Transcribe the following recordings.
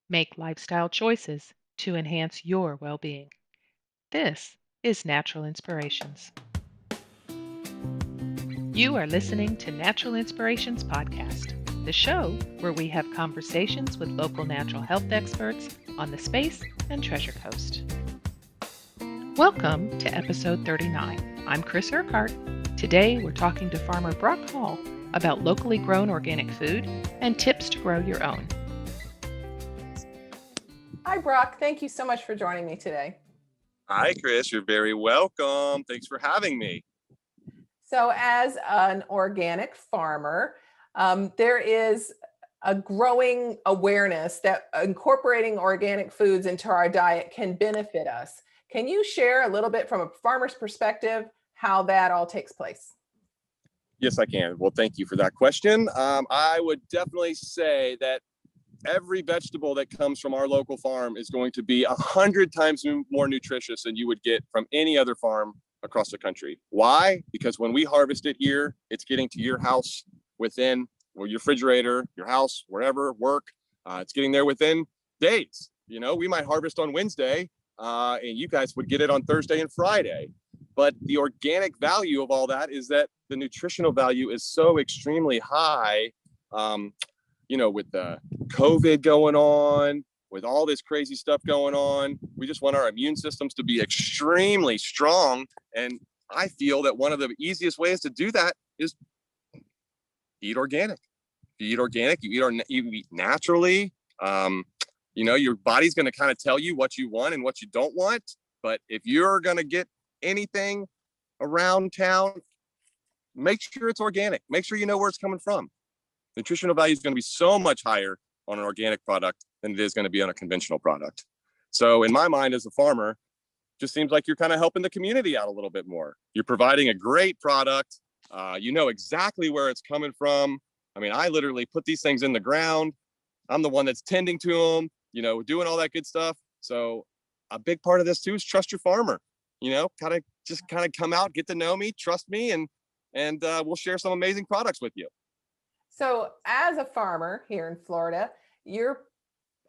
Make lifestyle choices to enhance your well being. This is Natural Inspirations. You are listening to Natural Inspirations Podcast, the show where we have conversations with local natural health experts on the Space and Treasure Coast. Welcome to episode 39. I'm Chris Urquhart. Today we're talking to farmer Brock Hall about locally grown organic food and tips to grow your own. Hi, Brock. Thank you so much for joining me today. Hi, Chris. You're very welcome. Thanks for having me. So as an organic farmer, there is a growing awareness that incorporating organic foods into our diet can benefit us. Can you share a little bit from a farmer's perspective how that all takes place? Yes, I can. Well, thank you for that question. I would definitely say that every vegetable that comes from our local farm is going to be 100 times more nutritious than you would get from any other farm across the country. Why? Because when we harvest it here, it's getting to your house within, or your refrigerator, your house, wherever, work. It's getting there within days. You know, we might harvest on Wednesday, and you guys would get it on Thursday and Friday. But the organic value of all that is that the nutritional value is so extremely high. You know, with the COVID going on, with all this crazy stuff going on, we just want our immune systems to be extremely strong. And I feel that one of the easiest ways to do that is eat organic. If you eat organic, you eat naturally. You know, your body's going to kind of tell you what you want and what you don't want. But if you're going to get anything around town, make sure it's organic. Make sure you know where it's coming from. Nutritional value is going to be so much higher on an organic product than it is going to be on a conventional product. So in my mind, as a farmer, it just seems like you're kind of helping the community out a little bit more. You're providing a great product. You know exactly where it's coming from. I mean, I literally put these things in the ground. I'm the one that's tending to them, you know, doing all that good stuff. So a big part of this too is trust your farmer, you know, kind of come out, get to know me, trust me, and we'll share some amazing products with you. So as a farmer here in Florida, you're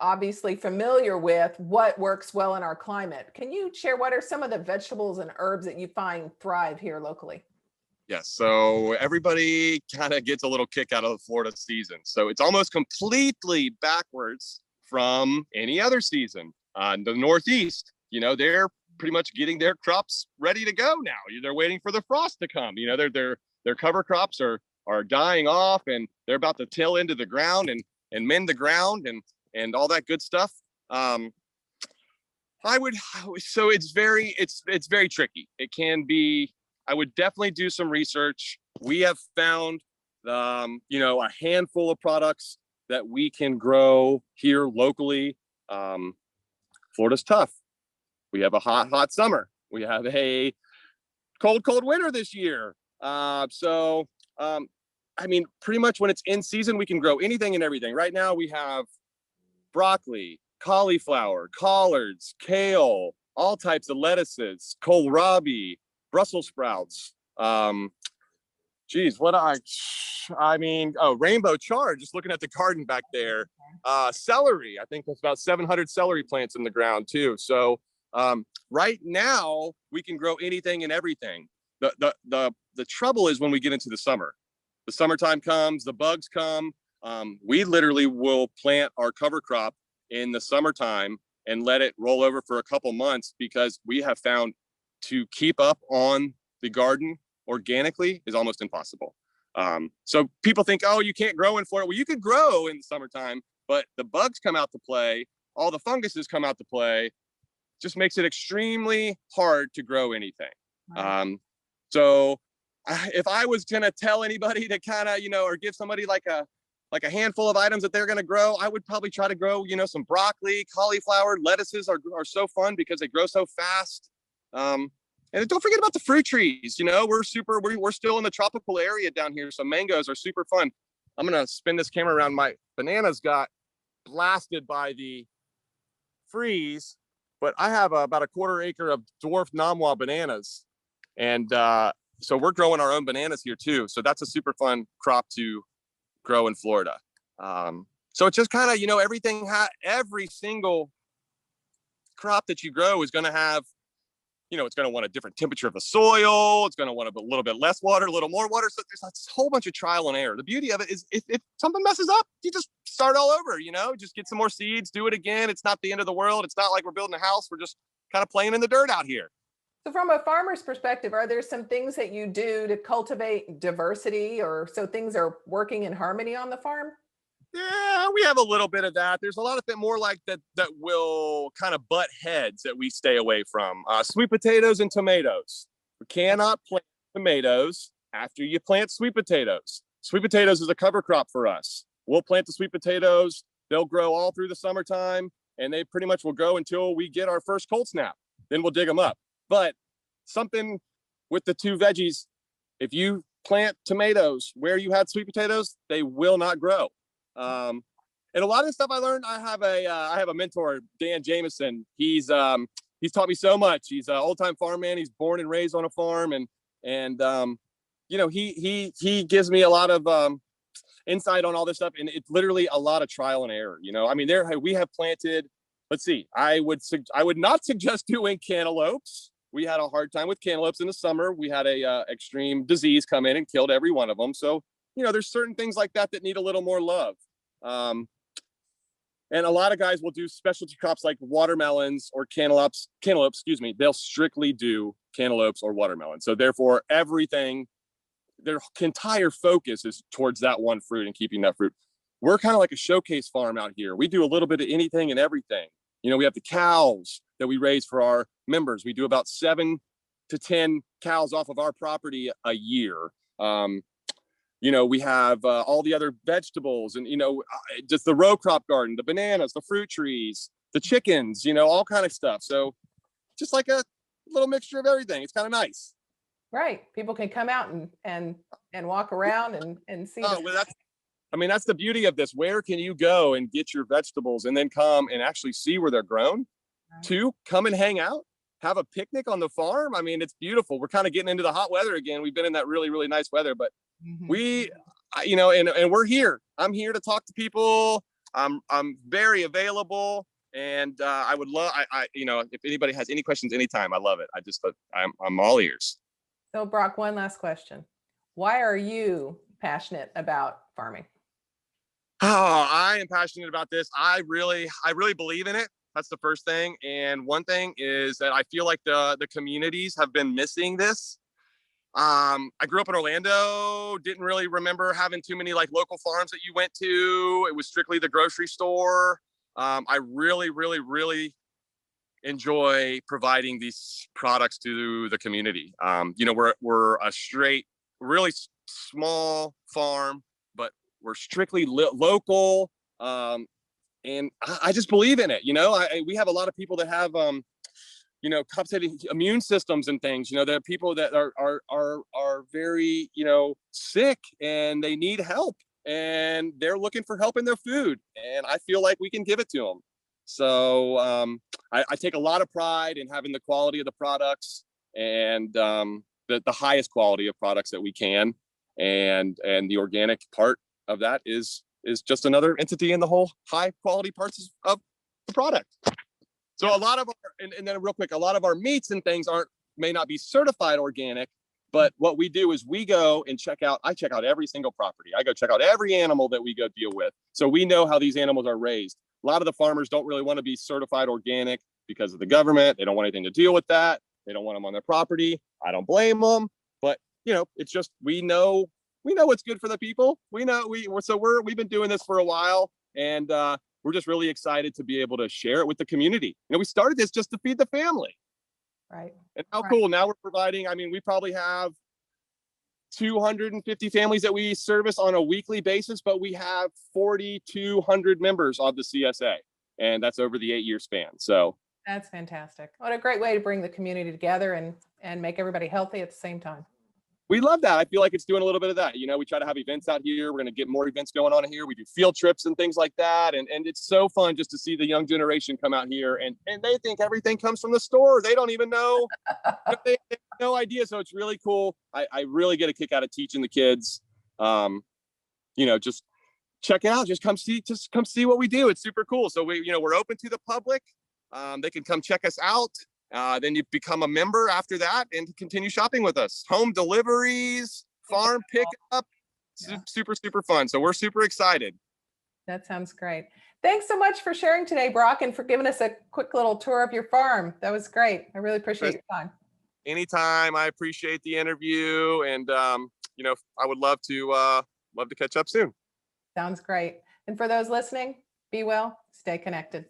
obviously familiar with what works well in our climate. Can you share what are some of the vegetables and herbs that you find thrive here locally? Yes, so everybody kind of gets a little kick out of the Florida season. So it's almost completely backwards from any other season. The Northeast, you know, they're pretty much getting their crops ready to go now. They're waiting for the frost to come. You know, their cover crops are dying off, and they're about to till into the ground and mend the ground and all that good stuff. So it's very tricky. It can be. I would definitely do some research. We have found you know, a handful of products that we can grow here locally. Florida's tough. We have a hot summer. We have a cold winter this year. I mean, pretty much when it's in season, we can grow anything and everything. Right now we have broccoli, cauliflower, collards, kale, all types of lettuces, kohlrabi, Brussels sprouts. Rainbow chard, just looking at the garden back there. Celery, I think there's about 700 celery plants in the ground too. So right now we can grow anything and everything. The trouble is when we get into the summer. The summertime comes, the bugs come. We literally will plant our cover crop in the summertime and let it roll over for a couple months, because we have found to keep up on the garden organically is almost impossible. So people think, oh, you can't grow in Florida. Well, you could grow in the summertime, but the bugs come out to play. All the funguses come out to play. Just makes it extremely hard to grow anything. Right. So if I was going to tell anybody to kind of, you know, or give somebody like a handful of items that they're going to grow, I would probably try to grow, you know, some broccoli, cauliflower, lettuces are so fun because they grow so fast. And don't forget about the fruit trees. You know, we're still in the tropical area down here. So mangoes are super fun. I'm going to spin this camera around. My bananas got blasted by the freeze, but I have about a quarter acre of dwarf Namwa bananas. And, so we're growing our own bananas here too. So that's a super fun crop to grow in Florida. So it's just kind of, every single crop that you grow is going to have, it's going to want a different temperature of the soil. It's going to want a little bit less water, a little more water. So there's a whole bunch of trial and error. The beauty of it is if something messes up, you just start all over, just get some more seeds, do it again. It's not the end of the world. It's not like we're building a house. We're just kind of playing in the dirt out here. So from a farmer's perspective, are there some things that you do to cultivate diversity, or so things are working in harmony on the farm? Yeah, we have a little bit of that. There's a lot of it more like that will kind of butt heads that we stay away from. Sweet potatoes and tomatoes. We cannot plant tomatoes after you plant sweet potatoes. Sweet potatoes is a cover crop for us. We'll plant the sweet potatoes. They'll grow all through the summertime, and they pretty much will go until we get our first cold snap. Then we'll dig them up. But something with the two veggies, if you plant tomatoes where you had sweet potatoes, they will not grow. And a lot of the stuff I learned, I have a mentor, Dan Jameson. He's taught me so much. He's an old time farm man. He's born and raised on a farm, and he gives me a lot of insight on all this stuff, and it's literally a lot of trial and error. We have planted. Let's see. I would not suggest doing cantaloupes. We had a hard time with cantaloupes in the summer. We had a extreme disease come in and killed every one of them. So there's certain things like that need a little more love. And a lot of guys will do specialty crops like watermelons or cantaloupes, they'll strictly do cantaloupes or watermelons. So therefore their entire focus is towards that one fruit and keeping that fruit. We're kind of like a showcase farm out here. We do a little bit of anything and everything. We have the cows that we raise for our members. We do about 7 to 10 cows off of our property a year. We have all the other vegetables and, just the row crop garden, the bananas, the fruit trees, the chickens, all kind of stuff. So just like a little mixture of everything. It's kind of nice. Right. People can come out and walk around and see. That's the beauty of this. Where can you go and get your vegetables and then come and actually see where they're grown? Right. 2, come and hang out, have a picnic on the farm. It's beautiful. We're kind of getting into the hot weather again. We've been in that really, really nice weather, but and we're here. I'm here to talk to people. I'm very available, and I would love. If anybody has any questions, anytime, I love it. I'm all ears. So, Brock, one last question: why are you passionate about farming? Oh, I am passionate about this. I really believe in it. That's the first thing. And one thing is that I feel like the communities have been missing this. I grew up in Orlando, didn't really remember having too many like local farms that you went to. It was strictly the grocery store. I really, really, really enjoy providing these products to the community. We're a straight, really small farm, but we're strictly local. And I just believe in it. We have a lot of people that have, compensating immune systems and things. There are people that are very, sick and they need help and they're looking for help in their food. And I feel like we can give it to them. So I take a lot of pride in having the quality of the products and the highest quality of products that we can. And the organic part of that is just another entity in the whole high quality parts of the product. So a lot of and then real quick, a lot of our meats and things may not be certified organic, but what we do is we go and I check out every single property. I go check out every animal that we go deal with. So we know how these animals are raised. A lot of the farmers don't really want to be certified organic because of the government. They don't want anything to deal with that. They don't want them on their property. I don't blame them, but it's just, we know what's good for the people. We've been doing this for a while, and we're just really excited to be able to share it with the community. We started this just to feed the family. Right. And how cool. Now we're providing, we probably have 250 families that we service on a weekly basis, but we have 4,200 members of the CSA, and that's over the 8-year span. So that's fantastic. What a great way to bring the community together and make everybody healthy at the same time. We love that. I feel like it's doing a little bit of that. We try to have events out here. We're going to get more events going on here. We do field trips and things like that. And it's so fun just to see the young generation come out here and they think everything comes from the store. They don't even know. They have no idea. So it's really cool. I really get a kick out of teaching the kids, just check it out. Just come see what we do. It's super cool. So we're open to the public. They can come check us out. Then you become a member after that and continue shopping with us. Home deliveries, farm pickup, super, super fun. So we're super excited. That sounds great. Thanks so much for sharing today, Brock, and for giving us a quick little tour of your farm. That was great. I really appreciate your time. Anytime. I appreciate the interview, and I would love to catch up soon. Sounds great. And for those listening, be well, stay connected.